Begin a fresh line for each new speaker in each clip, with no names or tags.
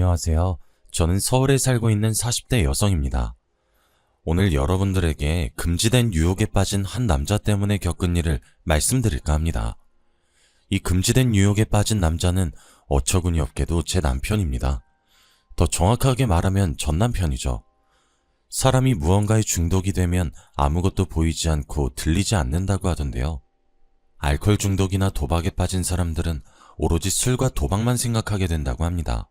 안녕하세요. 저는 서울에 살고 있는 40대 여성입니다. 오늘 여러분들에게 금지된 유혹에 빠진 한 남자 때문에 겪은 일을 말씀드릴까 합니다. 이 금지된 유혹에 빠진 남자는 어처구니 없게도 제 남편입니다. 더 정확하게 말하면 전 남편이죠. 사람이 무언가에 중독이 되면 아무것도 보이지 않고 들리지 않는다고 하던데요. 알코올 중독이나 도박에 빠진 사람들은 오로지 술과 도박만 생각하게 된다고 합니다.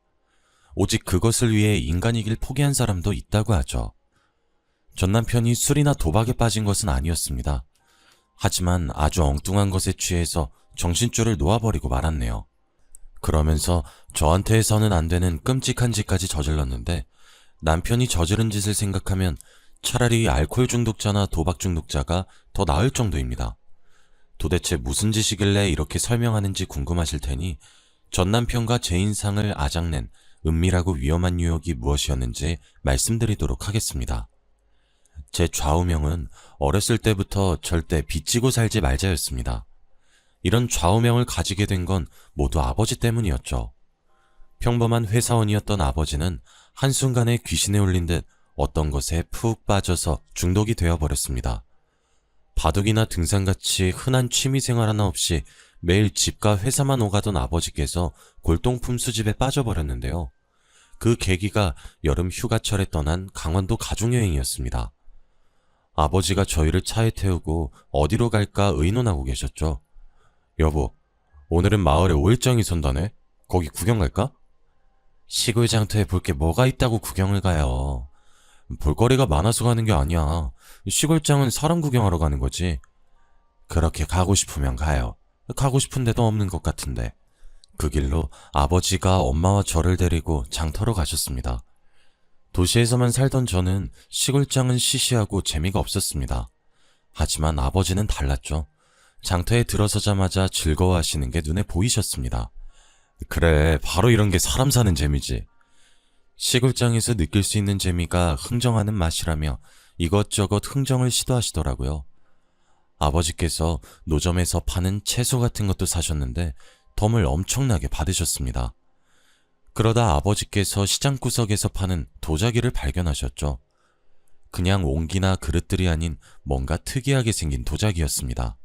오직 그것을 위해 인간이길 포기한 사람도 있다고 하죠. 전 남편이 술이나 도박에 빠진 것은 아니었습니다. 하지만 아주 엉뚱한 것에 취해서 정신줄을 놓아버리고 말았네요. 그러면서 저한테 해서는 안 되는 끔찍한 짓까지 저질렀는데, 남편이 저지른 짓을 생각하면 차라리 알코올 중독자나 도박 중독자가 더 나을 정도입니다. 도대체 무슨 짓이길래 이렇게 설명하는지 궁금하실 테니 전 남편과 제 인상을 아작낸 은밀하고 위험한 유혹이 무엇이었는지 말씀드리도록 하겠습니다. 제 좌우명은 어렸을 때부터 절대 빚지고 살지 말자였습니다. 이런 좌우명을 가지게 된 건 모두 아버지 때문이었죠. 평범한 회사원이었던 아버지는 한순간에 귀신에 울린 듯 어떤 것에 푹 빠져서 중독이 되어버렸습니다. 바둑이나 등산같이 흔한 취미생활 하나 없이 매일 집과 회사만 오가던 아버지께서 골동품 수집에 빠져버렸는데요. 그 계기가 여름 휴가철에 떠난 강원도 가족여행이었습니다. 아버지가 저희를 차에 태우고 어디로 갈까 의논하고 계셨죠. 여보, 오늘은 마을에 오일장이 선다네? 거기 구경 갈까? 시골 장터에 볼 게 뭐가 있다고 구경을 가요. 볼거리가 많아서 가는 게 아니야. 시골장은 사람 구경하러 가는 거지. 그렇게 가고 싶으면 가요. 가고 싶은 데도 없는 것 같은데. 그 길로 아버지가 엄마와 저를 데리고 장터로 가셨습니다. 도시에서만 살던 저는 시골장은 시시하고 재미가 없었습니다. 하지만 아버지는 달랐죠. 장터에 들어서자마자 즐거워하시는 게 눈에 보이셨습니다. 그래, 바로 이런 게 사람 사는 재미지. 시골장에서 느낄 수 있는 재미가 흥정하는 맛이라며 이것저것 흥정을 시도하시더라고요. 아버지께서 노점에서 파는 채소 같은 것도 사셨는데 덤을 엄청나게 받으셨습니다. 그러다 아버지께서 시장구석에서 파는 도자기를 발견하셨죠. 그냥 옹기나 그릇들이 아닌 뭔가 특이하게 생긴 도자기였습니다.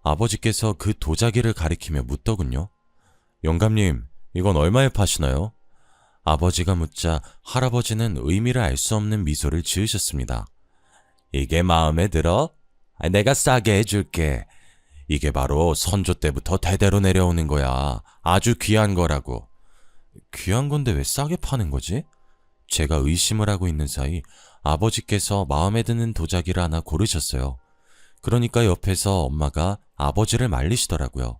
아버지께서 그 도자기를 가리키며 묻더군요. 영감님, 이건 얼마에 파시나요? 아버지가 묻자 할아버지는 의미를 알 수 없는 미소를 지으셨습니다. 이게 마음에 들어? 내가 싸게 해줄게. 이게 바로 선조 때부터 대대로 내려오는 거야. 아주 귀한 거라고. 귀한 건데 왜 싸게 파는 거지? 제가 의심을 하고 있는 사이 아버지께서 마음에 드는 도자기를 하나 고르셨어요. 그러니까 옆에서 엄마가 아버지를 말리시더라고요.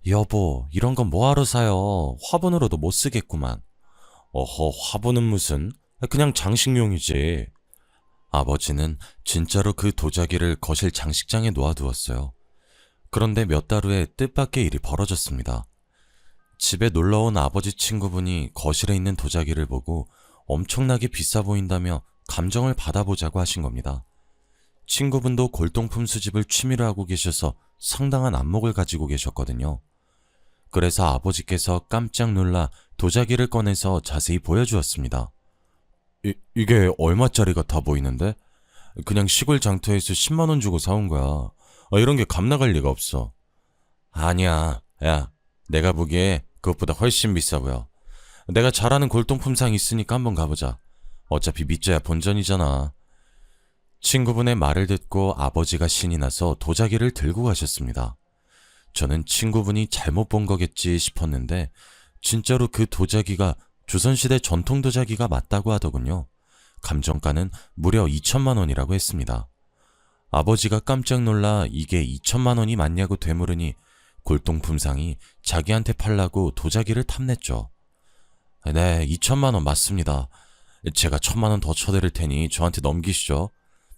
여보, 이런 건 뭐하러 사요? 화분으로도 못 쓰겠구만. 어허, 화분은 무슨? 그냥 장식용이지. 아버지는 진짜로 그 도자기를 거실 장식장에 놓아두었어요. 그런데 몇 달 후에 뜻밖의 일이 벌어졌습니다. 집에 놀러온 아버지 친구분이 거실에 있는 도자기를 보고 엄청나게 비싸 보인다며 감정을 받아보자고 하신 겁니다. 친구분도 골동품 수집을 취미로 하고 계셔서 상당한 안목을 가지고 계셨거든요. 그래서 아버지께서 깜짝 놀라 도자기를 꺼내서 자세히 보여주었습니다. 이게 얼마짜리 같아 보이는데? 그냥 시골 장터에서 10만원 주고 사온 거야. 이런 게 값 나갈 리가 없어. 아니야. 야, 내가 보기에 그것보다 훨씬 비싸 보여. 내가 잘 아는 골동품상 있으니까 한번 가보자. 어차피 밑져야 본전이잖아. 친구분의 말을 듣고 아버지가 신이 나서 도자기를 들고 가셨습니다. 저는 친구분이 잘못 본 거겠지 싶었는데 진짜로 그 도자기가 조선시대 전통 도자기가 맞다고 하더군요. 감정가는 무려 2천만 원이라고 했습니다. 아버지가 깜짝 놀라 이게 2천만 원이 맞냐고 되물으니 골동품상이 자기한테 팔라고 도자기를 탐냈죠. 네, 2천만 원 맞습니다. 제가 1,000만 원 더 쳐드릴 테니 저한테 넘기시죠.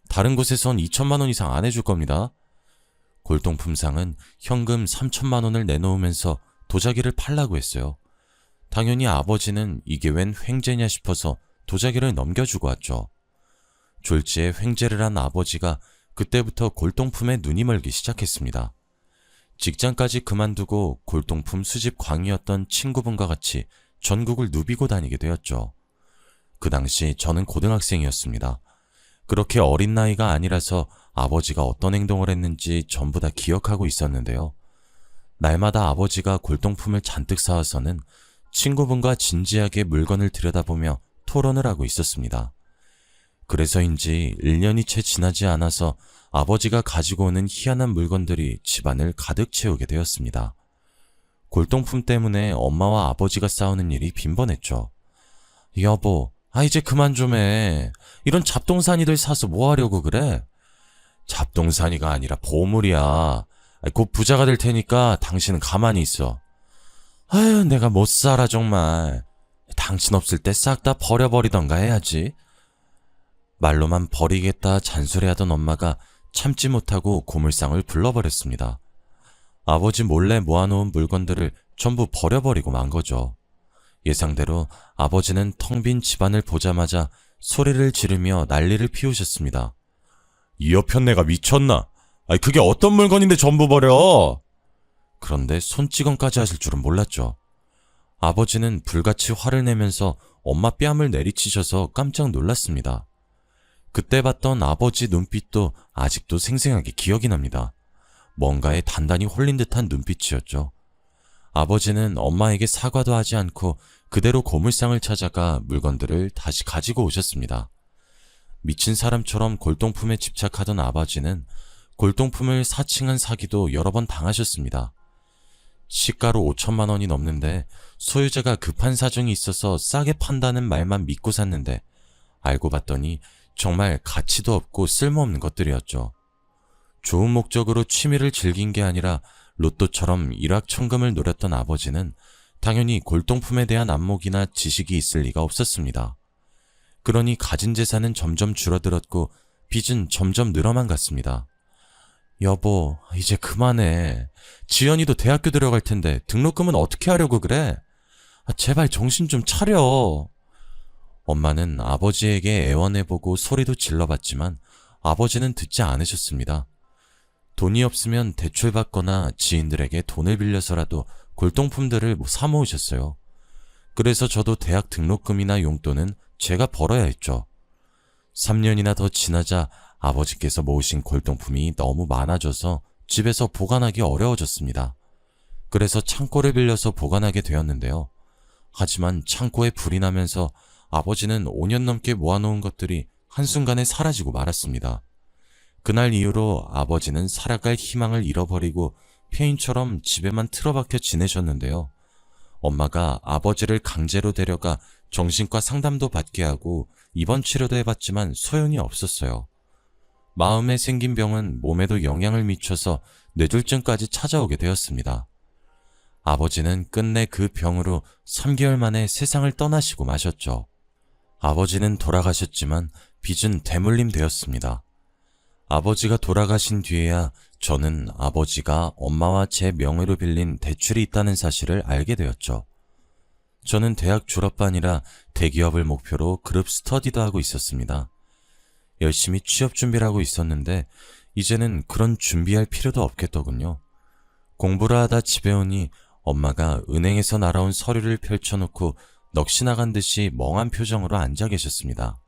다른 곳에선 2천만 원 이상 안 해줄 겁니다. 골동품상은 현금 3천만 원을 내놓으면서 도자기를 팔라고 했어요. 당연히 아버지는 이게 웬 횡재냐 싶어서 도자기를 넘겨주고 왔죠. 졸지에 횡재를 한 아버지가 그때부터 골동품에 눈이 멀기 시작했습니다. 직장까지 그만두고 골동품 수집 광이었던 친구분과 같이 전국을 누비고 다니게 되었죠. 그 당시 저는 고등학생이었습니다. 그렇게 어린 나이가 아니라서 아버지가 어떤 행동을 했는지 전부 다 기억하고 있었는데요. 날마다 아버지가 골동품을 잔뜩 사와서는 친구분과 진지하게 물건을 들여다보며 토론을 하고 있었습니다. 그래서인지 1년이 채 지나지 않아서 아버지가 가지고 오는 희한한 물건들이 집안을 가득 채우게 되었습니다. 골동품 때문에 엄마와 아버지가 싸우는 일이 빈번했죠. 여보, 이제 그만 좀 해. 이런 잡동사니들 사서 뭐 하려고 그래? 잡동사니가 아니라 보물이야. 곧 부자가 될 테니까 당신은 가만히 있어. 아유, 내가 못 살아 정말. 당신 없을 때 싹 다 버려버리던가 해야지. 말로만 버리겠다 잔소리하던 엄마가 참지 못하고 고물상을 불러버렸습니다. 아버지 몰래 모아놓은 물건들을 전부 버려버리고 만 거죠. 예상대로 아버지는 텅 빈 집안을 보자마자 소리를 지르며 난리를 피우셨습니다. 이 여편네가 미쳤나? 그게 어떤 물건인데 전부 버려? 그런데 손찌검까지 하실 줄은 몰랐죠. 아버지는 불같이 화를 내면서 엄마 뺨을 내리치셔서 깜짝 놀랐습니다. 그때 봤던 아버지 눈빛도 아직도 생생하게 기억이 납니다. 뭔가에 단단히 홀린 듯한 눈빛이었죠. 아버지는 엄마에게 사과도 하지 않고 그대로 고물상을 찾아가 물건들을 다시 가지고 오셨습니다. 미친 사람처럼 골동품에 집착하던 아버지는 골동품을 사칭한 사기도 여러 번 당하셨습니다. 시가로 5천만 원이 넘는데 소유자가 급한 사정이 있어서 싸게 판다는 말만 믿고 샀는데 알고 봤더니 정말 가치도 없고 쓸모없는 것들이었죠. 좋은 목적으로 취미를 즐긴 게 아니라 로또처럼 일확천금을 노렸던 아버지는 당연히 골동품에 대한 안목이나 지식이 있을 리가 없었습니다. 그러니 가진 재산은 점점 줄어들었고 빚은 점점 늘어만 갔습니다. 여보, 이제 그만해. 지연이도 대학교 들어갈 텐데 등록금은 어떻게 하려고 그래? 제발 정신 좀 차려. 엄마는 아버지에게 애원해보고 소리도 질러봤지만 아버지는 듣지 않으셨습니다. 돈이 없으면 대출받거나 지인들에게 돈을 빌려서라도 골동품들을 사 모으셨어요. 그래서 저도 대학 등록금이나 용돈은 제가 벌어야 했죠. 3년이나 더 지나자 아버지께서 모으신 골동품이 너무 많아져서 집에서 보관하기 어려워졌습니다. 그래서 창고를 빌려서 보관하게 되었는데요. 하지만 창고에 불이 나면서 아버지는 5년 넘게 모아놓은 것들이 한순간에 사라지고 말았습니다. 그날 이후로 아버지는 살아갈 희망을 잃어버리고 폐인처럼 집에만 틀어박혀 지내셨는데요. 엄마가 아버지를 강제로 데려가 정신과 상담도 받게 하고 입원 치료도 해봤지만 소용이 없었어요. 마음에 생긴 병은 몸에도 영향을 미쳐서 뇌졸중까지 찾아오게 되었습니다. 아버지는 끝내 그 병으로 3개월 만에 세상을 떠나시고 마셨죠. 아버지는 돌아가셨지만 빚은 대물림 되었습니다. 아버지가 돌아가신 뒤에야 저는 아버지가 엄마와 제 명의로 빌린 대출이 있다는 사실을 알게 되었죠. 저는 대학 졸업반이라 대기업을 목표로 그룹 스터디도 하고 있었습니다. 열심히 취업 준비를 하고 있었는데 이제는 그런 준비할 필요도 없겠더군요. 공부를 하다 집에 오니 엄마가 은행에서 날아온 서류를 펼쳐놓고 넋이 나간 듯이 멍한 표정으로 앉아 계셨습니다.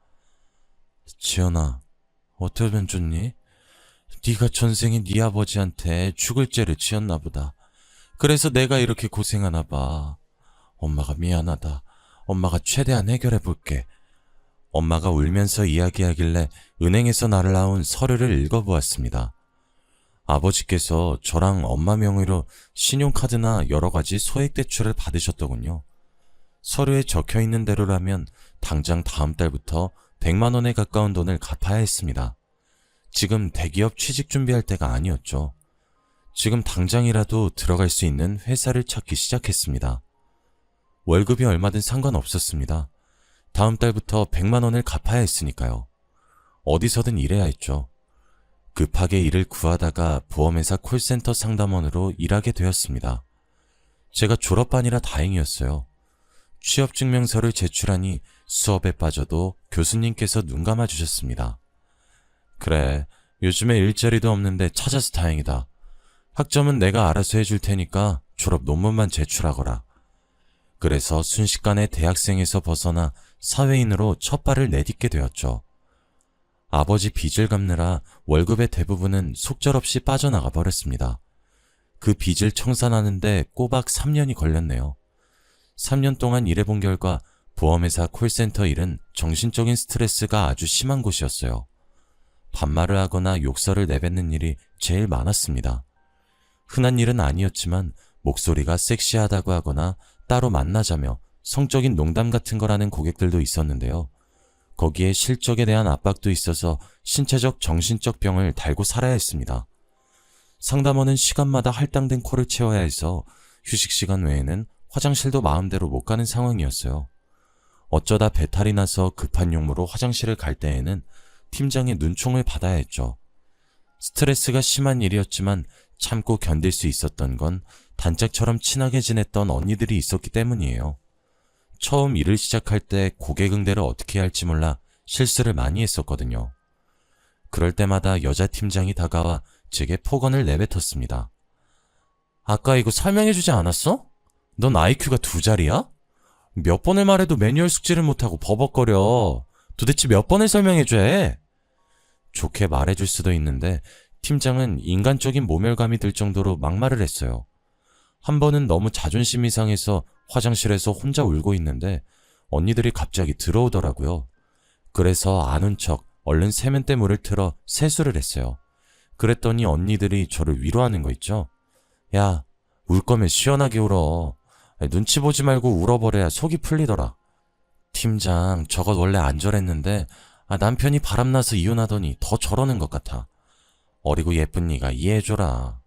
지연아, 어쩌면 좋니? 네가 전생에 네 아버지한테 죽을 죄를 지었나 보다. 그래서 내가 이렇게 고생하나 봐. 엄마가 미안하다. 엄마가 최대한 해결해 볼게. 엄마가 울면서 이야기하길래 은행에서 날아온 서류를 읽어보았습니다. 아버지께서 저랑 엄마 명의로 신용카드나 여러 가지 소액 대출을 받으셨더군요. 서류에 적혀있는 대로라면 당장 다음 달부터 100만 원에 가까운 돈을 갚아야 했습니다. 지금 대기업 취직 준비할 때가 아니었죠. 지금 당장이라도 들어갈 수 있는 회사를 찾기 시작했습니다. 월급이 얼마든 상관없었습니다. 다음 달부터 100만 원을 갚아야 했으니까요. 어디서든 일해야 했죠. 급하게 일을 구하다가 보험회사 콜센터 상담원으로 일하게 되었습니다. 제가 졸업반이라 다행이었어요. 취업증명서를 제출하니 수업에 빠져도 교수님께서 눈 감아주셨습니다. 그래, 요즘에 일자리도 없는데 찾아서 다행이다. 학점은 내가 알아서 해줄 테니까 졸업 논문만 제출하거라. 그래서 순식간에 대학생에서 벗어나 사회인으로 첫 발을 내딛게 되었죠. 아버지 빚을 갚느라 월급의 대부분은 속절없이 빠져나가 버렸습니다. 그 빚을 청산하는데 꼬박 3년이 걸렸네요. 3년 동안 일해본 결과 보험회사 콜센터 일은 정신적인 스트레스가 아주 심한 곳이었어요. 반말을 하거나 욕설을 내뱉는 일이 제일 많았습니다. 흔한 일은 아니었지만 목소리가 섹시하다고 하거나 따로 만나자며 성적인 농담 같은 거라는 고객들도 있었는데요. 거기에 실적에 대한 압박도 있어서 신체적, 정신적 병을 달고 살아야 했습니다. 상담원은 시간마다 할당된 코를 채워야 해서 휴식 시간 외에는 화장실도 마음대로 못 가는 상황이었어요. 어쩌다 배탈이 나서 급한 용무로 화장실을 갈 때에는 팀장의 눈총을 받아야 했죠. 스트레스가 심한 일이었지만 참고 견딜 수 있었던 건 단짝처럼 친하게 지냈던 언니들이 있었기 때문이에요. 처음 일을 시작할 때 고객 응대를 어떻게 할지 몰라 실수를 많이 했었거든요. 그럴 때마다 여자 팀장이 다가와 제게 폭언을 내뱉었습니다. 아까 이거 설명해주지 않았어? 넌 IQ가 2자리야? 몇 번을 말해도 매뉴얼 숙지를 못하고 버벅거려. 도대체 몇 번을 설명해줘야 해? 좋게 말해줄 수도 있는데 팀장은 인간적인 모멸감이 들 정도로 막말을 했어요. 한 번은 너무 자존심이 상해서 화장실에서 혼자 울고 있는데 언니들이 갑자기 들어오더라고요. 그래서 안 운 척 얼른 세면대 물을 틀어 세수를 했어요. 그랬더니 언니들이 저를 위로하는 거 있죠. 야, 울 거면 시원하게 울어. 눈치 보지 말고 울어버려야 속이 풀리더라. 팀장, 저것 원래 안 저랬는데 남편이 바람나서 이혼하더니 더 저러는 것 같아. 어리고 예쁜 네가 이해해줘라.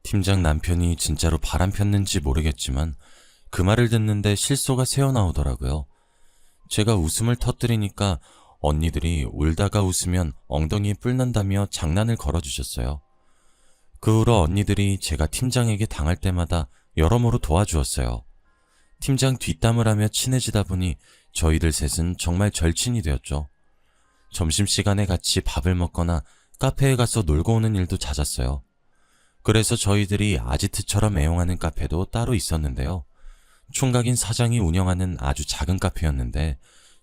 팀장 남편이 진짜로 바람 폈는지 모르겠지만 그 말을 듣는데 실소가 새어나오더라고요. 제가 웃음을 터뜨리니까 언니들이 울다가 웃으면 엉덩이에 뿔 난다며 장난을 걸어주셨어요. 그 후로 언니들이 제가 팀장에게 당할 때마다 여러모로 도와주었어요. 팀장 뒷담을 하며 친해지다 보니 저희들 셋은 정말 절친이 되었죠. 점심시간에 같이 밥을 먹거나 카페에 가서 놀고 오는 일도 잦았어요. 그래서 저희들이 아지트처럼 애용하는 카페도 따로 있었는데요. 총각인 사장이 운영하는 아주 작은 카페였는데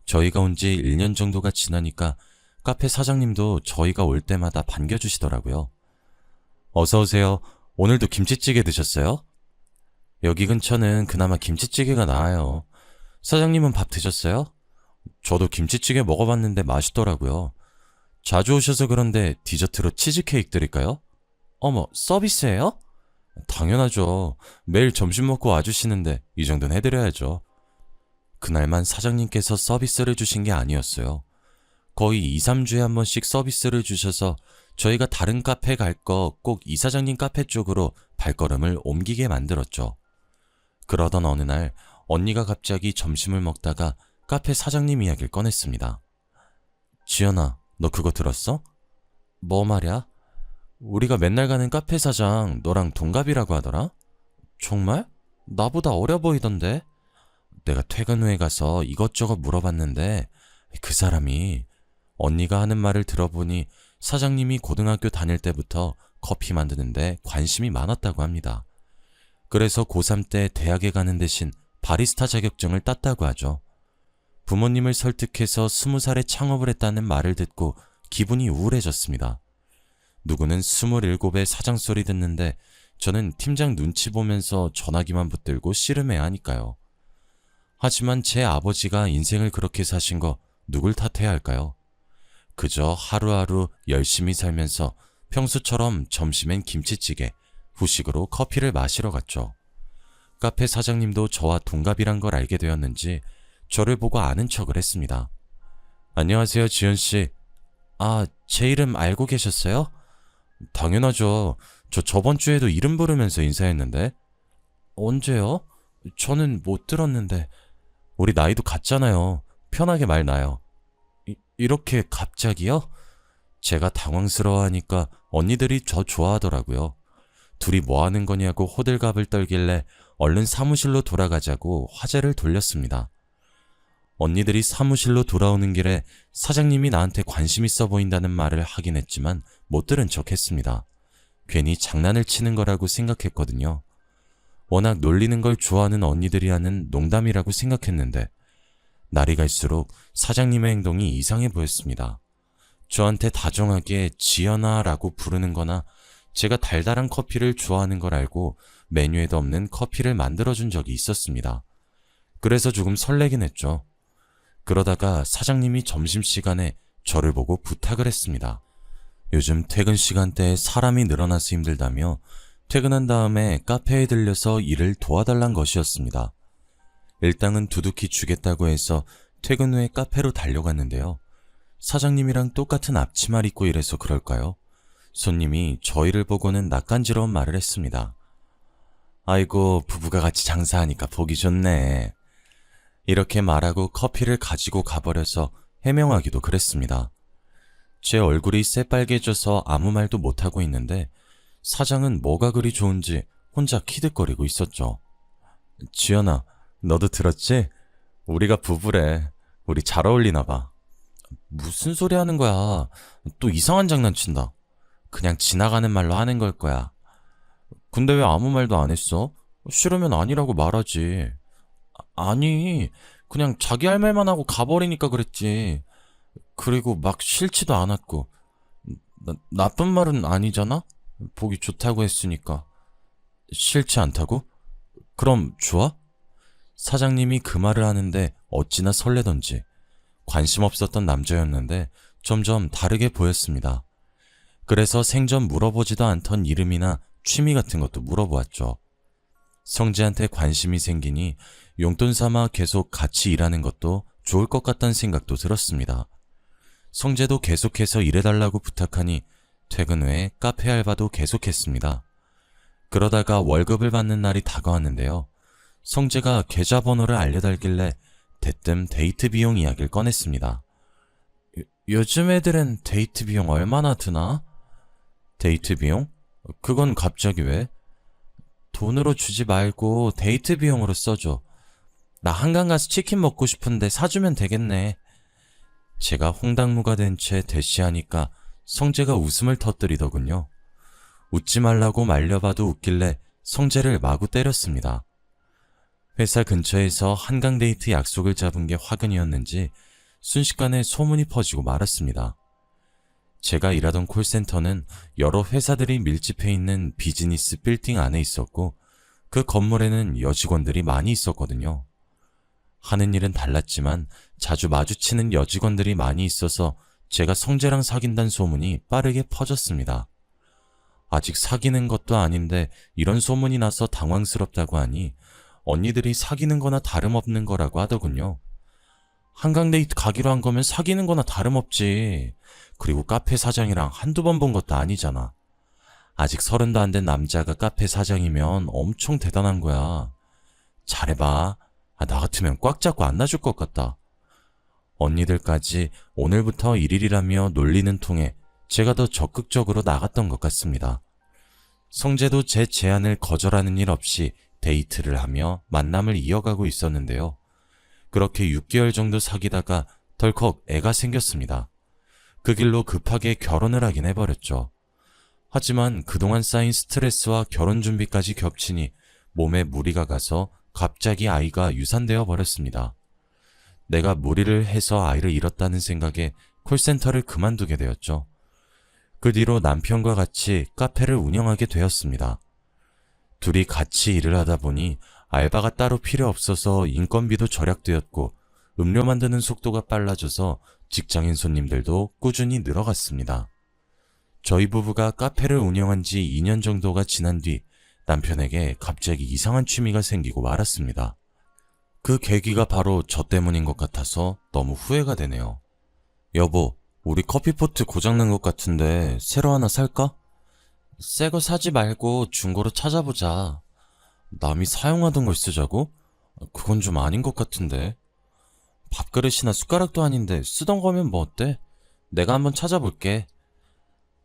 저희가 온 지 1년 정도가 지나니까 카페 사장님도 저희가 올 때마다 반겨주시더라고요. 어서오세요. 오늘도 김치찌개 드셨어요? 여기 근처는 그나마 김치찌개가 나아요. 사장님은 밥 드셨어요? 저도 김치찌개 먹어봤는데 맛있더라고요. 자주 오셔서 그런데 디저트로 치즈케이크 드릴까요? 어머, 서비스예요? 당연하죠. 매일 점심 먹고 와주시는데 이 정도는 해드려야죠. 그날만 사장님께서 서비스를 주신 게 아니었어요. 거의 2, 3주에 한 번씩 서비스를 주셔서 저희가 다른 카페 갈 거 꼭 이사장님 카페 쪽으로 발걸음을 옮기게 만들었죠. 그러던 어느 날 언니가 갑자기 점심을 먹다가 카페 사장님 이야기를 꺼냈습니다. 지연아, 너 그거 들었어? 뭐 말이야? 우리가 맨날 가는 카페 사장 너랑 동갑이라고 하더라? 정말? 나보다 어려 보이던데? 내가 퇴근 후에 가서 이것저것 물어봤는데 그 사람이 언니가 하는 말을 들어보니 사장님이 고등학교 다닐 때부터 커피 만드는데 관심이 많았다고 합니다. 그래서 고3 때 대학에 가는 대신 바리스타 자격증을 땄다고 하죠. 부모님을 설득해서 20살에 창업을 했다는 말을 듣고 기분이 우울해졌습니다. 누구는 27에 사장 소리 듣는데 저는 팀장 눈치 보면서 전화기만 붙들고 씨름해야 하니까요. 하지만 제 아버지가 인생을 그렇게 사신 거 누굴 탓해야 할까요? 그저 하루하루 열심히 살면서 평소처럼 점심엔 김치찌개, 후식으로 커피를 마시러 갔죠. 카페 사장님도 저와 동갑이란 걸 알게 되었는지 저를 보고 아는 척을 했습니다. 안녕하세요, 지연씨. 아, 제 이름 알고 계셨어요? 당연하죠. 저 저번 주에도 이름 부르면서 인사했는데. 언제요? 저는 못 들었는데. 우리 나이도 같잖아요. 편하게 말 나요. 이렇게 갑자기요? 제가 당황스러워하니까 언니들이 저 좋아하더라고요. 둘이 뭐 하는 거냐고 호들갑을 떨길래 얼른 사무실로 돌아가자고 화제를 돌렸습니다. 언니들이 사무실로 돌아오는 길에 사장님이 나한테 관심 있어 보인다는 말을 하긴 했지만 못 들은 척 했습니다. 괜히 장난을 치는 거라고 생각했거든요. 워낙 놀리는 걸 좋아하는 언니들이 하는 농담이라고 생각했는데 날이 갈수록 사장님의 행동이 이상해 보였습니다. 저한테 다정하게 지연아라고 부르는 거나 제가 달달한 커피를 좋아하는 걸 알고 메뉴에도 없는 커피를 만들어준 적이 있었습니다. 그래서 조금 설레긴 했죠. 그러다가 사장님이 점심시간에 저를 보고 부탁을 했습니다. 요즘 퇴근 시간대에 사람이 늘어나서 힘들다며 퇴근한 다음에 카페에 들려서 일을 도와달란 것이었습니다. 일당은 두둑히 주겠다고 해서 퇴근 후에 카페로 달려갔는데요. 사장님이랑 똑같은 앞치마를 입고 일해서 그럴까요? 손님이 저희를 보고는 낯간지러운 말을 했습니다. 아이고, 부부가 같이 장사하니까 보기 좋네. 이렇게 말하고 커피를 가지고 가버려서 해명하기도 그랬습니다. 제 얼굴이 새빨개져서 아무 말도 못하고 있는데 사장은 뭐가 그리 좋은지 혼자 키득거리고 있었죠. 지연아, 너도 들었지? 우리가 부부래. 우리 잘 어울리나 봐. 무슨 소리 하는 거야? 또 이상한 장난친다. 그냥 지나가는 말로 하는 걸 거야. 근데 왜 아무 말도 안 했어? 싫으면 아니라고 말하지. 아니, 그냥 자기 할 말만 하고 가버리니까 그랬지. 그리고 막 싫지도 않았고. 나쁜 말은 아니잖아? 보기 좋다고 했으니까. 싫지 않다고? 그럼 좋아? 사장님이 그 말을 하는데 어찌나 설레던지 관심 없었던 남자였는데 점점 다르게 보였습니다. 그래서 생전 물어보지도 않던 이름이나 취미 같은 것도 물어보았죠. 성재한테 관심이 생기니 용돈 삼아 계속 같이 일하는 것도 좋을 것 같다는 생각도 들었습니다. 성재도 계속해서 일해달라고 부탁하니 퇴근 후에 카페 알바도 계속했습니다. 그러다가 월급을 받는 날이 다가왔는데요. 성재가 계좌번호를 알려달길래 대뜸 데이트 비용 이야기를 꺼냈습니다. 요즘 애들은 데이트 비용 얼마나 드나? 데이트 비용? 그건 갑자기 왜? 돈으로 주지 말고 데이트 비용으로 써줘. 나 한강 가서 치킨 먹고 싶은데 사주면 되겠네. 제가 홍당무가 된 채 대시하니까 성재가 웃음을 터뜨리더군요. 웃지 말라고 말려봐도 웃길래 성재를 마구 때렸습니다. 회사 근처에서 한강 데이트 약속을 잡은 게 화근이었는지 순식간에 소문이 퍼지고 말았습니다. 제가 일하던 콜센터는 여러 회사들이 밀집해 있는 비즈니스 빌딩 안에 있었고 그 건물에는 여직원들이 많이 있었거든요. 하는 일은 달랐지만 자주 마주치는 여직원들이 많이 있어서 제가 성재랑 사귄다는 소문이 빠르게 퍼졌습니다. 아직 사귀는 것도 아닌데 이런 소문이 나서 당황스럽다고 하니 언니들이 사귀는 거나 다름없는 거라고 하더군요. 한강 데이트 가기로 한 거면 사귀는 거나 다름없지. 그리고 카페 사장이랑 한두 번 본 것도 아니잖아. 아직 30도 안 된 남자가 카페 사장이면 엄청 대단한 거야. 잘해봐. 나 같으면 꽉 잡고 안 놔줄 것 같다. 언니들까지 오늘부터 1일이라며 놀리는 통에 제가 더 적극적으로 나갔던 것 같습니다. 성재도 제 제안을 거절하는 일 없이 데이트를 하며 만남을 이어가고 있었는데요. 그렇게 6개월 정도 사귀다가 덜컥 애가 생겼습니다. 그 길로 급하게 결혼을 하긴 해버렸죠. 하지만 그동안 쌓인 스트레스와 결혼 준비까지 겹치니 몸에 무리가 가서 갑자기 아이가 유산되어 버렸습니다. 내가 무리를 해서 아이를 잃었다는 생각에 콜센터를 그만두게 되었죠. 그 뒤로 남편과 같이 카페를 운영하게 되었습니다. 둘이 같이 일을 하다 보니 알바가 따로 필요 없어서 인건비도 절약되었고 음료 만드는 속도가 빨라져서 직장인 손님들도 꾸준히 늘어갔습니다. 저희 부부가 카페를 운영한 지 2년 정도가 지난 뒤 남편에게 갑자기 이상한 취미가 생기고 말았습니다. 그 계기가 바로 저 때문인 것 같아서 너무 후회가 되네요. 여보, 우리 커피포트 고장난 것 같은데 새로 하나 살까? 새 거 사지 말고 중고로 찾아보자. 남이 사용하던 걸 쓰자고? 그건 좀 아닌 것 같은데. 밥그릇이나 숟가락도 아닌데 쓰던 거면 뭐 어때? 내가 한번 찾아볼게.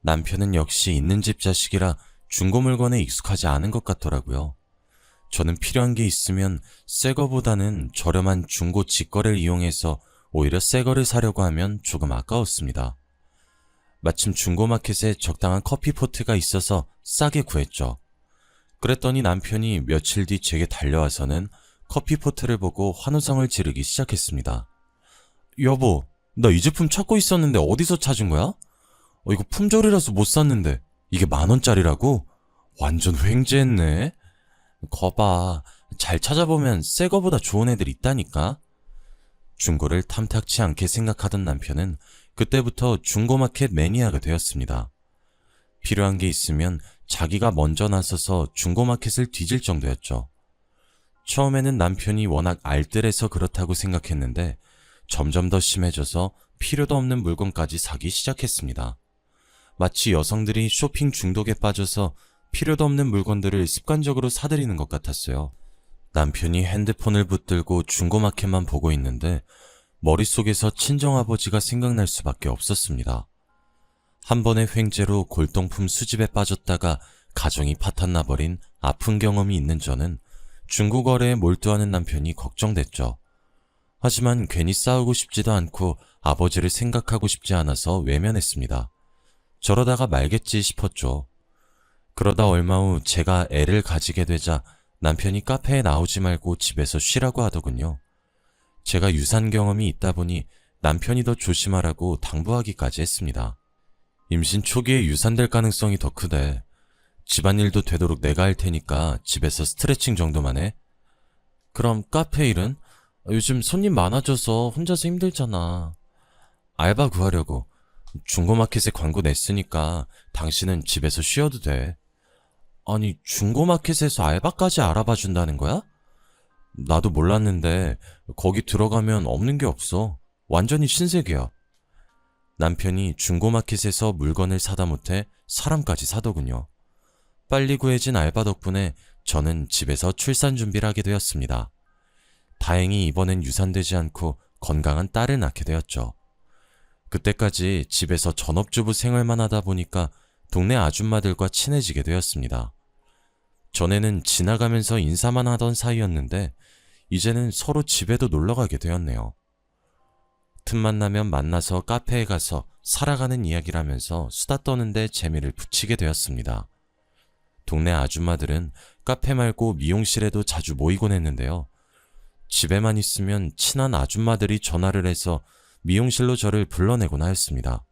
남편은 역시 있는 집 자식이라 중고 물건에 익숙하지 않은 것 같더라고요. 저는 필요한 게 있으면 새 거보다는 저렴한 중고 직거래를 이용해서 오히려 새 거를 사려고 하면 조금 아까웠습니다. 마침 중고마켓에 적당한 커피포트가 있어서 싸게 구했죠. 그랬더니 남편이 며칠 뒤 제게 달려와서는 커피포트를 보고 환호성을 지르기 시작했습니다. 여보, 나 이 제품 찾고 있었는데 어디서 찾은 거야? 이거 품절이라서 못 샀는데 이게 10,000원짜리라고? 완전 횡재했네. 거봐, 잘 찾아보면 새 거보다 좋은 애들 있다니까. 중고를 탐탁치 않게 생각하던 남편은 그때부터 중고마켓 매니아가 되었습니다. 필요한 게 있으면 자기가 먼저 나서서 중고마켓을 뒤질 정도였죠. 처음에는 남편이 워낙 알뜰해서 그렇다고 생각했는데 점점 더 심해져서 필요도 없는 물건까지 사기 시작했습니다. 마치 여성들이 쇼핑 중독에 빠져서 필요도 없는 물건들을 습관적으로 사들이는 것 같았어요. 남편이 핸드폰을 붙들고 중고마켓만 보고 있는데 머릿속에서 친정아버지가 생각날 수밖에 없었습니다. 한 번의 횡재로 골동품 수집에 빠졌다가 가정이 파탄나버린 아픈 경험이 있는 저는 중고거래에 몰두하는 남편이 걱정됐죠. 하지만 괜히 싸우고 싶지도 않고 아버지를 생각하고 싶지 않아서 외면했습니다. 저러다가 말겠지 싶었죠. 그러다 얼마 후 제가 애를 가지게 되자 남편이 카페에 나오지 말고 집에서 쉬라고 하더군요. 제가 유산 경험이 있다 보니 남편이 더 조심하라고 당부하기까지 했습니다. 임신 초기에 유산될 가능성이 더 크대. 집안일도 되도록 내가 할 테니까 집에서 스트레칭 정도만 해. 그럼 카페 일은? 요즘 손님 많아져서 혼자서 힘들잖아. 알바 구하려고. 중고마켓에 광고 냈으니까 당신은 집에서 쉬어도 돼. 아니, 중고마켓에서 알바까지 알아봐 준다는 거야? 나도 몰랐는데 거기 들어가면 없는 게 없어. 완전히 신세계야. 남편이 중고마켓에서 물건을 사다 못해 사람까지 사더군요. 빨리 구해진 알바 덕분에 저는 집에서 출산 준비를 하게 되었습니다. 다행히 이번엔 유산되지 않고 건강한 딸을 낳게 되었죠. 그때까지 집에서 전업주부 생활만 하다 보니까 동네 아줌마들과 친해지게 되었습니다. 전에는 지나가면서 인사만 하던 사이였는데 이제는 서로 집에도 놀러가게 되었네요. 틈만 나면 만나서 카페에 가서 살아가는 이야기를 하면서 수다 떠는데 재미를 붙이게 되었습니다. 동네 아줌마들은 카페 말고 미용실에도 자주 모이곤 했는데요. 집에만 있으면 친한 아줌마들이 전화를 해서 미용실로 저를 불러내곤 하였습니다.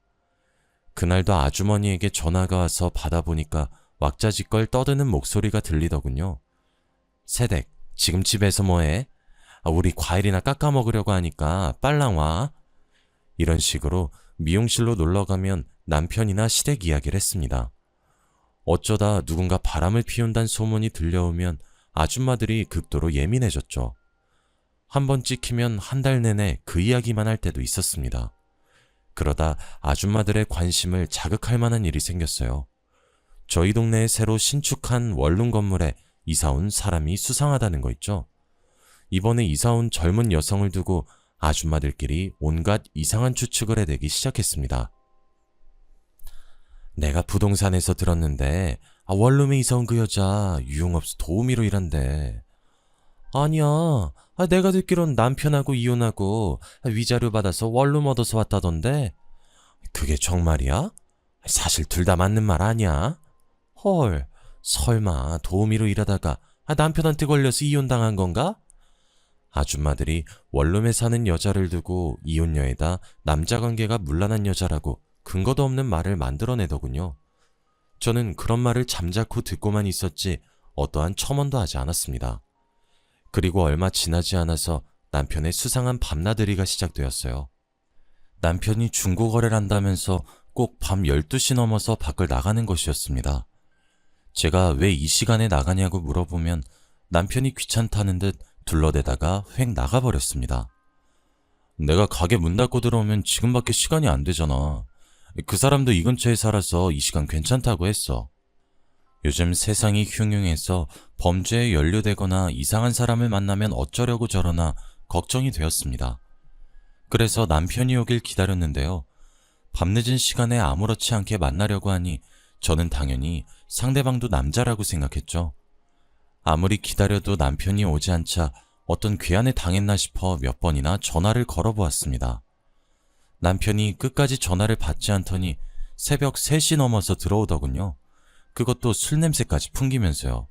그날도 아주머니에게 전화가 와서 받아보니까 왁자지껄 떠드는 목소리가 들리더군요. 새댁, 지금 집에서 뭐해? 우리 과일이나 깎아 먹으려고 하니까 빨랑 와. 이런 식으로 미용실로 놀러가면 남편이나 시댁 이야기를 했습니다. 어쩌다 누군가 바람을 피운다는 소문이 들려오면 아줌마들이 극도로 예민해졌죠. 한 번 찍히면 한 달 내내 그 이야기만 할 때도 있었습니다. 그러다 아줌마들의 관심을 자극할 만한 일이 생겼어요. 저희 동네에 새로 신축한 원룸 건물에 이사온 사람이 수상하다는 거 있죠. 이번에 이사온 젊은 여성을 두고 아줌마들끼리 온갖 이상한 추측을 해대기 시작했습니다. 내가 부동산에서 들었는데 원룸에 이사온 그 여자 유흥업소 도우미로 일한대. 아니야, 내가 듣기론 남편하고 이혼하고 위자료 받아서 원룸 얻어서 왔다던데. 그게 정말이야? 사실 둘 다 맞는 말 아니야? 헐, 설마 도우미로 일하다가 남편한테 걸려서 이혼당한 건가? 아줌마들이 원룸에 사는 여자를 두고 이혼녀에다 남자관계가 문란한 여자라고 근거도 없는 말을 만들어내더군요. 저는 그런 말을 잠자코 듣고만 있었지 어떠한 첨언도 하지 않았습니다. 그리고 얼마 지나지 않아서 남편의 수상한 밤나들이가 시작되었어요. 남편이 중고거래를 한다면서 꼭 밤 12시 넘어서 밖을 나가는 것이었습니다. 제가 왜 이 시간에 나가냐고 물어보면 남편이 귀찮다는 듯 둘러대다가 휙 나가버렸습니다. 내가 가게 문 닫고 들어오면 지금밖에 시간이 안 되잖아. 그 사람도 이 근처에 살아서 이 시간 괜찮다고 했어. 요즘 세상이 흉흉해서 범죄에 연루되거나 이상한 사람을 만나면 어쩌려고 저러나 걱정이 되었습니다. 그래서 남편이 오길 기다렸는데요. 밤늦은 시간에 아무렇지 않게 만나려고 하니 저는 당연히 상대방도 남자라고 생각했죠. 아무리 기다려도 남편이 오지 않자 어떤 괴한에 당했나 싶어 몇 번이나 전화를 걸어보았습니다. 남편이 끝까지 전화를 받지 않더니 새벽 3시 넘어서 들어오더군요. 그것도 술 냄새까지 풍기면서요.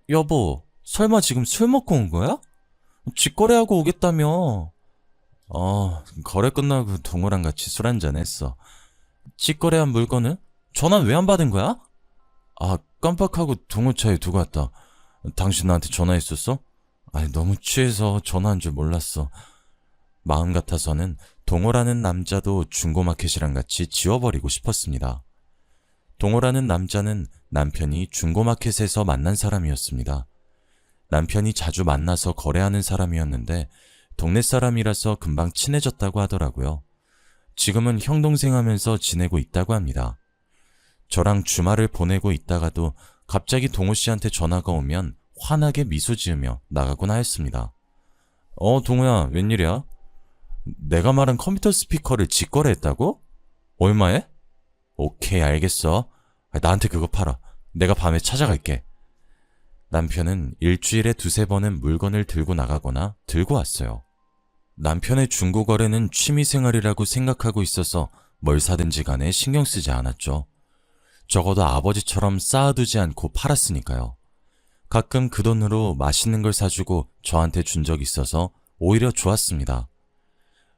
여보, 설마 지금 술 먹고 온 거야? 쥐거래하고 오겠다며. 거래 끝나고 동호랑 같이 술 한잔 했어. 쥐거래한 물건은? 전화는 왜 안 받은 거야? 깜빡하고 동호차에 두고 왔다. 당신 나한테 전화했었어? 너무 취해서 전화한 줄 몰랐어. 마음 같아서는 동호라는 남자도 중고마켓이랑 같이 지워버리고 싶었습니다. 동호라는 남자는 남편이 중고마켓에서 만난 사람이었습니다. 남편이 자주 만나서 거래하는 사람이었는데 동네 사람이라서 금방 친해졌다고 하더라고요. 지금은 형 동생 하면서 지내고 있다고 합니다. 저랑 주말을 보내고 있다가도 갑자기 동호 씨한테 전화가 오면 환하게 미소 지으며 나가곤 하였습니다. 동호야, 웬일이야? 내가 말한 컴퓨터 스피커를 직거래했다고? 얼마에? 오케이, 알겠어. 나한테 그거 팔아. 내가 밤에 찾아갈게. 남편은 일주일에 두세 번은 물건을 들고 나가거나 들고 왔어요. 남편의 중고거래는 취미생활이라고 생각하고 있어서 뭘 사든지 간에 신경 쓰지 않았죠. 적어도 아버지처럼 쌓아두지 않고 팔았으니까요. 가끔 그 돈으로 맛있는 걸 사주고 저한테 준 적이 있어서 오히려 좋았습니다.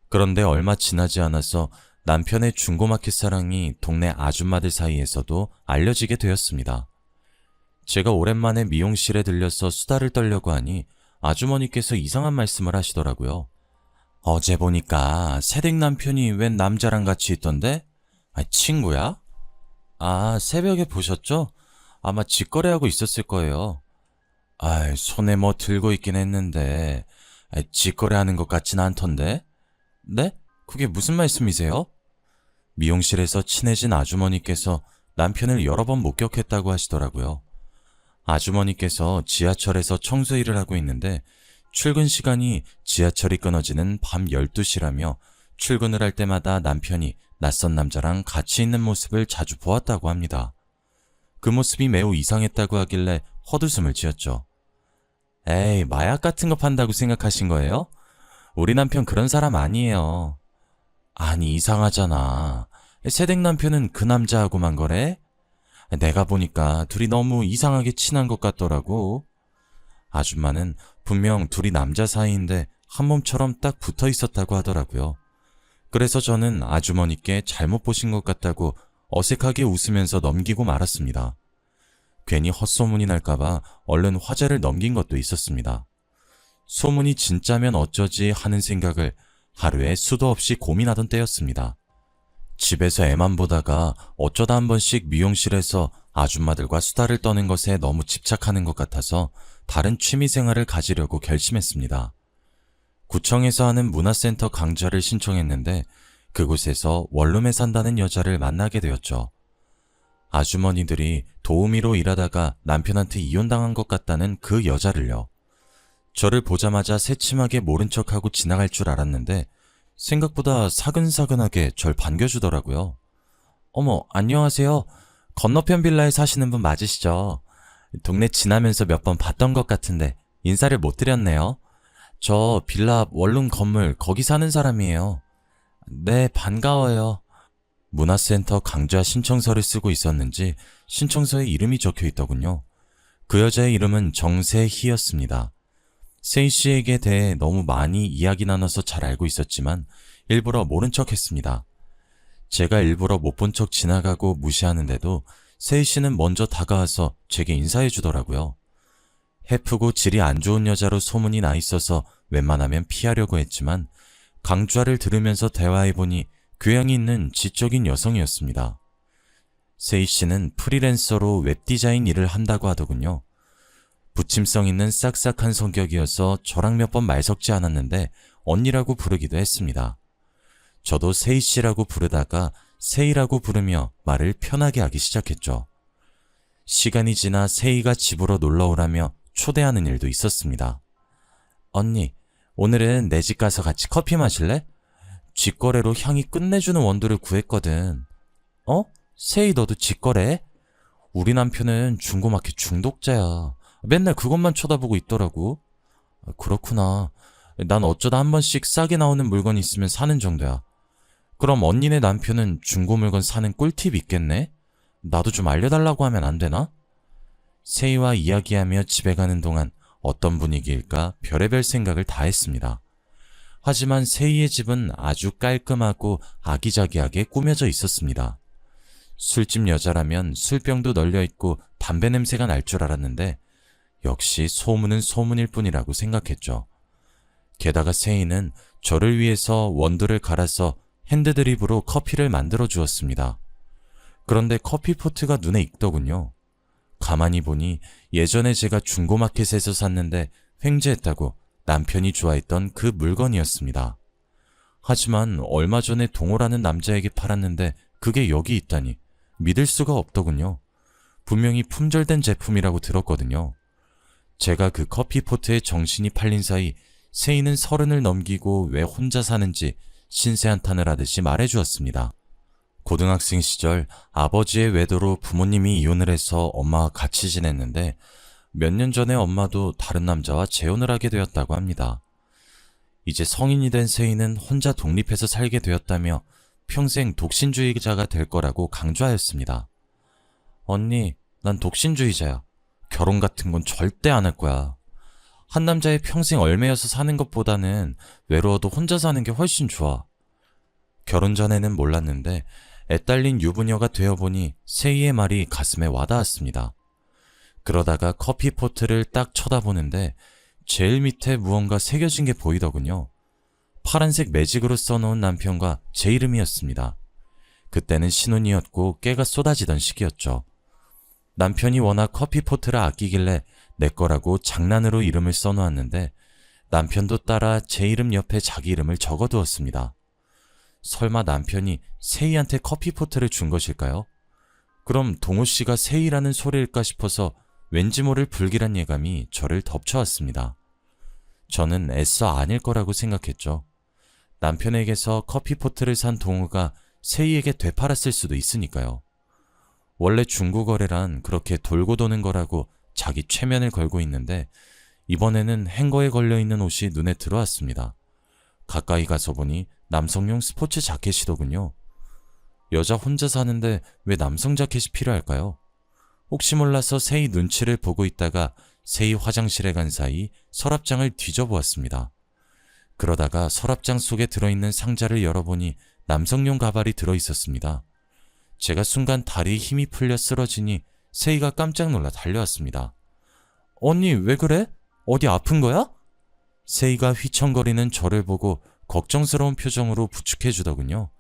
그런데 얼마 지나지 않아서 남편의 중고마켓 사랑이 동네 아줌마들 사이에서도 알려지게 되었습니다. 제가 오랜만에 미용실에 들려서 수다를 떨려고 하니 아주머니께서 이상한 말씀을 하시더라고요. 어제 보니까 새댁 남편이 웬 남자랑 같이 있던데? 친구야? 새벽에 보셨죠? 아마 직거래하고 있었을 거예요. 손에 뭐 들고 있긴 했는데 직거래하는 것 같진 않던데? 네? 그게 무슨 말씀이세요? 미용실에서 친해진 아주머니께서 남편을 여러 번 목격했다고 하시더라고요. 아주머니께서 지하철에서 청소 일을 하고 있는데 출근 시간이 지하철이 끊어지는 밤 12시라며 출근을 할 때마다 남편이 낯선 남자랑 같이 있는 모습을 자주 보았다고 합니다. 그 모습이 매우 이상했다고 하길래 헛웃음을 지었죠. 에이, 마약 같은 거 판다고 생각하신 거예요? 우리 남편 그런 사람 아니에요. 아니, 이상하잖아. 새댁 남편은 그 남자하고만 거래? 내가 보니까 둘이 너무 이상하게 친한 것 같더라고. 아줌마는 분명 둘이 남자 사이인데 한 몸처럼 딱 붙어 있었다고 하더라고요. 그래서 저는 아주머니께 잘못 보신 것 같다고 어색하게 웃으면서 넘기고 말았습니다. 괜히 헛소문이 날까봐 얼른 화제를 넘긴 것도 있었습니다. 소문이 진짜면 어쩌지 하는 생각을 하루에 수도 없이 고민하던 때였습니다. 집에서 애만 보다가 어쩌다 한 번씩 미용실에서 아줌마들과 수다를 떠는 것에 너무 집착하는 것 같아서 다른 취미생활을 가지려고 결심했습니다. 구청에서 하는 문화센터 강좌를 신청했는데 그곳에서 원룸에 산다는 여자를 만나게 되었죠. 아주머니들이 도우미로 일하다가 남편한테 이혼당한 것 같다는 그 여자를요. 저를 보자마자 새침하게 모른 척하고 지나갈 줄 알았는데 생각보다 사근사근하게 절 반겨주더라고요. 어머, 안녕하세요. 건너편 빌라에 사시는 분 맞으시죠? 동네 지나면서 몇 번 봤던 것 같은데 인사를 못 드렸네요. 저 빌라 앞 원룸 건물 거기 사는 사람이에요. 네, 반가워요. 문화센터 강좌 신청서를 쓰고 있었는지 신청서에 이름이 적혀 있더군요. 그 여자의 이름은 정세희였습니다. 세희 씨에게 대해 너무 많이 이야기 나눠서 잘 알고 있었지만 일부러 모른 척 했습니다. 제가 일부러 못 본 척 지나가고 무시하는데도 세희 씨는 먼저 다가와서 제게 인사해 주더라고요. 해프고 질이 안 좋은 여자로 소문이 나 있어서 웬만하면 피하려고 했지만 강좌를 들으면서 대화해보니 교양이 있는 지적인 여성이었습니다. 세희 씨는 프리랜서로 웹디자인 일을 한다고 하더군요. 부침성 있는 싹싹한 성격이어서 저랑 몇 번 말 섞지 않았는데 언니라고 부르기도 했습니다. 저도 세희 씨라고 부르다가 세희라고 부르며 말을 편하게 하기 시작했죠. 시간이 지나 세희가 집으로 놀러 오라며 초대하는 일도 있었습니다. 언니, 오늘은 내 집 가서 같이 커피 마실래? 직거래로 향이 끝내주는 원두를 구했거든. 세희 너도 직거래? 우리 남편은 중고마켓 중독자야. 맨날 그것만 쳐다보고 있더라고. 그렇구나. 난 어쩌다 한 번씩 싸게 나오는 물건 있으면 사는 정도야. 그럼 언니네 남편은 중고 물건 사는 꿀팁 있겠네? 나도 좀 알려달라고 하면 안 되나? 세희와 이야기하며 집에 가는 동안 어떤 분위기일까 별의별 생각을 다 했습니다. 하지만 세희의 집은 아주 깔끔하고 아기자기하게 꾸며져 있었습니다. 술집 여자라면 술병도 널려있고 담배 냄새가 날 줄 알았는데 역시 소문은 소문일 뿐이라고 생각했죠. 게다가 세희는 저를 위해서 원두를 갈아서 핸드드립으로 커피를 만들어 주었습니다. 그런데 커피포트가 눈에 익더군요. 가만히 보니 예전에 제가 중고마켓에서 샀는데 횡재했다고 남편이 좋아했던 그 물건이었습니다. 하지만 얼마 전에 동호라는 남자에게 팔았는데 그게 여기 있다니 믿을 수가 없더군요. 분명히 품절된 제품이라고 들었거든요. 제가 그 커피포트에 정신이 팔린 사이 세희는 30을 넘기고 왜 혼자 사는지 신세한탄을 하듯이 말해주었습니다. 고등학생 시절 아버지의 외도로 부모님이 이혼을 해서 엄마와 같이 지냈는데 몇 년 전에 엄마도 다른 남자와 재혼을 하게 되었다고 합니다. 이제 성인이 된 세희는 혼자 독립해서 살게 되었다며 평생 독신주의자가 될 거라고 강조하였습니다. 언니, 난 독신주의자야. 결혼 같은 건 절대 안 할 거야. 한 남자의 평생 얽매여서 사는 것보다는 외로워도 혼자 사는 게 훨씬 좋아. 결혼 전에는 몰랐는데 애딸린 유부녀가 되어보니 세희의 말이 가슴에 와닿았습니다. 그러다가 커피포트를 딱 쳐다보는데 제일 밑에 무언가 새겨진 게 보이더군요. 파란색 매직으로 써놓은 남편과 제 이름이었습니다. 그때는 신혼이었고 깨가 쏟아지던 시기였죠. 남편이 워낙 커피포트를 아끼길래 내 거라고 장난으로 이름을 써놓았는데 남편도 따라 제 이름 옆에 자기 이름을 적어두었습니다. 설마 남편이 세희한테 커피포트를 준 것일까요? 그럼 동호씨가 세희라는 소리일까 싶어서 왠지 모를 불길한 예감이 저를 덮쳐왔습니다. 저는 애써 아닐 거라고 생각했죠. 남편에게서 커피포트를 산 동호가 세희에게 되팔았을 수도 있으니까요. 원래 중고거래란 그렇게 돌고 도는 거라고 자기 최면을 걸고 있는데 이번에는 행거에 걸려있는 옷이 눈에 들어왔습니다. 가까이 가서 보니 남성용 스포츠 자켓이더군요. 여자 혼자 사는데 왜 남성 자켓이 필요할까요? 혹시 몰라서 세희 눈치를 보고 있다가 세희 화장실에 간 사이 서랍장을 뒤져보았습니다. 그러다가 서랍장 속에 들어있는 상자를 열어보니 남성용 가발이 들어있었습니다. 제가 순간 다리에 힘이 풀려 쓰러지니 세희가 깜짝 놀라 달려왔습니다. 언니, 왜 그래? 어디 아픈 거야? 세희가 휘청거리는 저를 보고 걱정스러운 표정으로 부축해주더군요.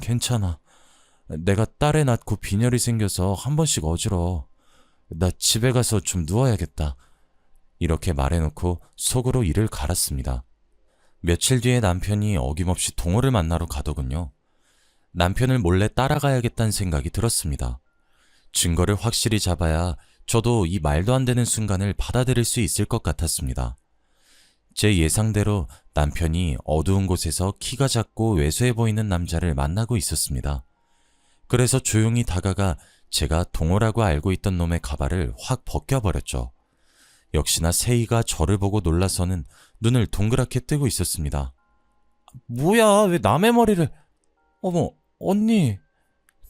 괜찮아. 내가 딸애 낳고 빈혈이 생겨서 한 번씩 어지러워. 나 집에 가서 좀 누워야겠다. 이렇게 말해놓고 속으로 이를 갈았습니다. 며칠 뒤에 남편이 어김없이 동호를 만나러 가더군요. 남편을 몰래 따라가야겠다는 생각이 들었습니다. 증거를 확실히 잡아야 저도 이 말도 안 되는 순간을 받아들일 수 있을 것 같았습니다. 제 예상대로 남편이 어두운 곳에서 키가 작고 왜소해 보이는 남자를 만나고 있었습니다. 그래서 조용히 다가가 제가 동호라고 알고 있던 놈의 가발을 확 벗겨버렸죠. 역시나 세희가 저를 보고 놀라서는 눈을 동그랗게 뜨고 있었습니다. 뭐야, 왜 남의 머리를... 어머, 언니,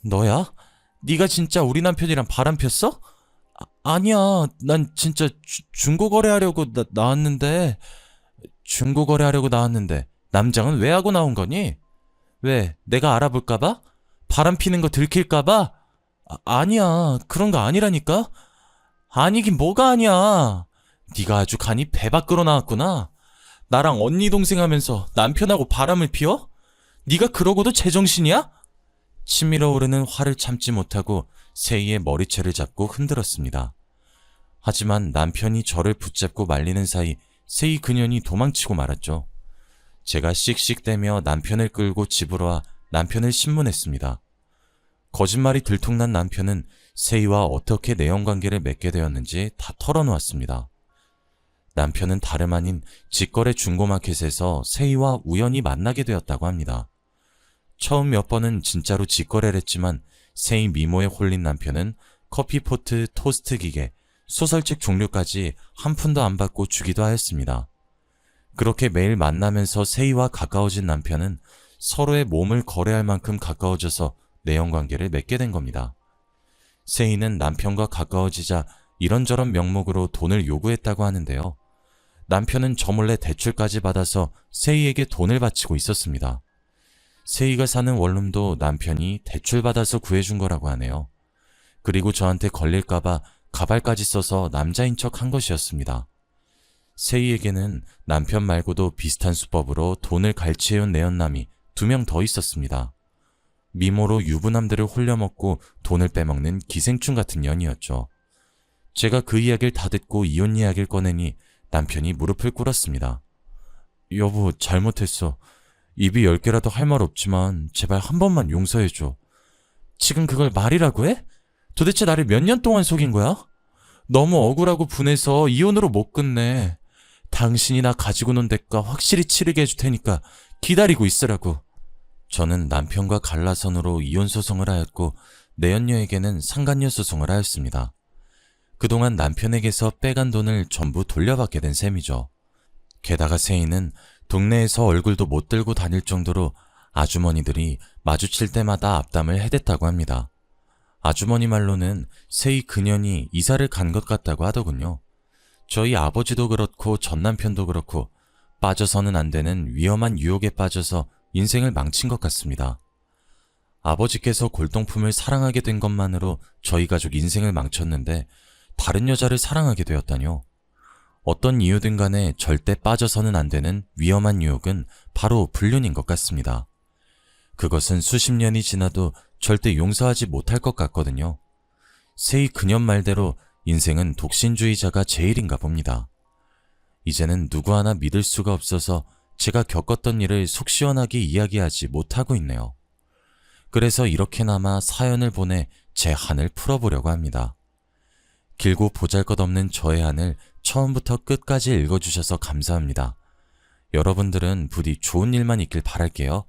너야? 네가 진짜 우리 남편이랑 바람 폈어? 아니야, 난 진짜 중고거래하려고 나왔는데... 중고거래하려고 나왔는데 남장은 왜 하고 나온 거니? 왜, 내가 알아볼까봐? 바람 피는 거 들킬까봐? 아니야, 그런 거 아니라니까? 아니긴 뭐가 아니야. 네가 아주 간이 배 밖으로 나왔구나. 나랑 언니 동생 하면서 남편하고 바람을 피워? 네가 그러고도 제정신이야? 치밀어 오르는 화를 참지 못하고 세희의 머리채를 잡고 흔들었습니다. 하지만 남편이 저를 붙잡고 말리는 사이 세희 그년이 도망치고 말았죠. 제가 씩씩대며 남편을 끌고 집으로 와 남편을 신문했습니다. 거짓말이 들통난 남편은 세희와 어떻게 내연관계를 맺게 되었는지 다 털어놓았습니다. 남편은 다름 아닌 직거래 중고마켓에서 세희와 우연히 만나게 되었다고 합니다. 처음 몇 번은 진짜로 직거래를 했지만 세희 미모에 홀린 남편은 커피포트, 토스트 기계, 소설책 종류까지 한 푼도 안 받고 주기도 하였습니다. 그렇게 매일 만나면서 세희와 가까워진 남편은 서로의 몸을 거래할 만큼 가까워져서 내연관계를 맺게 된 겁니다. 세희는 남편과 가까워지자 이런저런 명목으로 돈을 요구했다고 하는데요. 남편은 저 몰래 대출까지 받아서 세희에게 돈을 바치고 있었습니다. 세희가 사는 원룸도 남편이 대출받아서 구해준 거라고 하네요. 그리고 저한테 걸릴까봐 가발까지 써서 남자인 척 한 것이었습니다. 세희에게는 남편 말고도 비슷한 수법으로 돈을 갈취해온 내연남이 2명 더 있었습니다. 미모로 유부남들을 홀려먹고 돈을 빼먹는 기생충 같은 년이었죠. 제가 그 이야기를 다 듣고 이혼 이야기를 꺼내니 남편이 무릎을 꿇었습니다. 여보, 잘못했어. 입이 10개라도 할 말 없지만 제발 한 번만 용서해줘. 지금 그걸 말이라고 해? 도대체 나를 몇 년 동안 속인 거야? 너무 억울하고 분해서 이혼으로 못 끝내. 당신이 나 가지고 논 대가 확실히 치르게 해줄 테니까 기다리고 있으라고. 저는 남편과 갈라선으로 이혼 소송을 하였고 내연녀에게는 상간녀 소송을 하였습니다. 그동안 남편에게서 빼간 돈을 전부 돌려받게 된 셈이죠. 게다가 세희는 동네에서 얼굴도 못 들고 다닐 정도로 아주머니들이 마주칠 때마다 앞담을 해댔다고 합니다. 아주머니 말로는 세희 그년이 이사를 간 것 같다고 하더군요. 저희 아버지도 그렇고 전 남편도 그렇고 빠져서는 안 되는 위험한 유혹에 빠져서 인생을 망친 것 같습니다. 아버지께서 골동품을 사랑하게 된 것만으로 저희 가족 인생을 망쳤는데 다른 여자를 사랑하게 되었다뇨. 어떤 이유든 간에 절대 빠져서는 안 되는 위험한 유혹은 바로 불륜인 것 같습니다. 그것은 수십 년이 지나도 절대 용서하지 못할 것 같거든요. 세희 그년 말대로 인생은 독신주의자가 제일인가 봅니다. 이제는 누구 하나 믿을 수가 없어서 제가 겪었던 일을 속 시원하게 이야기하지 못하고 있네요. 그래서 이렇게나마 사연을 보내 제 한을 풀어보려고 합니다. 길고 보잘것없는 저의 한을 처음부터 끝까지 읽어주셔서 감사합니다. 여러분들은 부디 좋은 일만 있길 바랄게요.